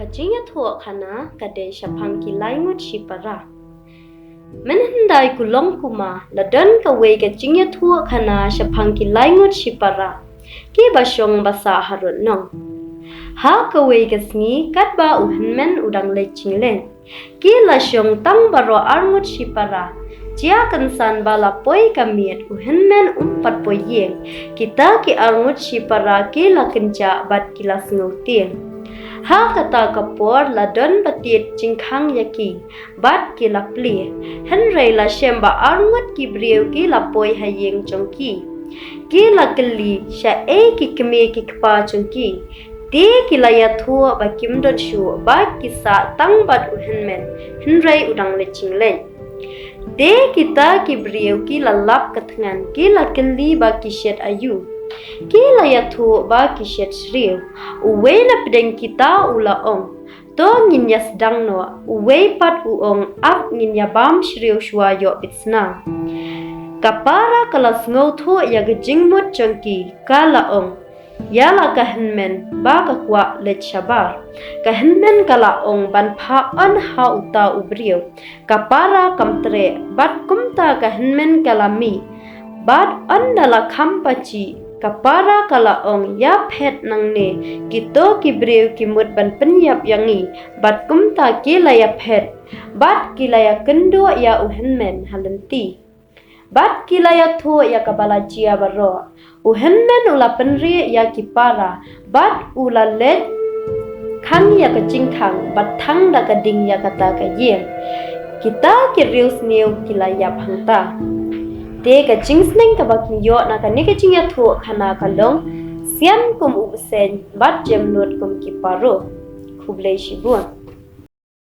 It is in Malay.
kajing ya thua khana kade shapang ki laingut shipara menhandai kulong kuma ladan ka we kajing ya thua khana shapang ki laingut shipara ki basyong basa harut nong ha ka we kasni katba uhanmen udang lechinglen ki la syong tang baro arngut shipara Jia kansan bala poi kamiet uhenmen umpat poi yeng kita ki arngut shipara ki la kenja bat kilas ngutien ha kata kapor la don batit jingkhang yaki bat ki la pli henrei la shemba arngut ki brieu ki la poi hayeng chongki ki la keli sha e ki keme ki kpa chongki te ki la ya thua ba kim dot shu ba ki sa tang bat uhenmen henrei udang le chinglen De kita ki brieu ki la lap katngan ki la keli ba ki shet ayu ki la ya thu ba ki shet shriu uwe na pedeng kita ula ong to ngin ya sedang no uwe pat uong ap ngin ya bam shriu shwa yo bitsna kapara kalas ngau thu ya gejing mut chongki kala ong Yala kahenmen ba kakwa let shabar kahenmen kala ong ban pha an ha uta ubriu kapara kamtre bat kumta kahenmen kalami bat andala khampachi kapara kala ong ya phet nangne kito kibriu kimut ban penyap yangi bat kumta kilaya phet bat kilaya kendo ya uhenmen halenti Bat kilaya thu ya kabala jia baro uhenmen ula penri ya kipara bat ula let khang ya kajingkhang bat thang da kading ya kata ka yeng kita kirius new kilaya phangta te ka jingsneng ka bakin yo na ka ne ka jingya thu khana kalong siam kum ubsen bat jemnot kum kiparo khublei shibun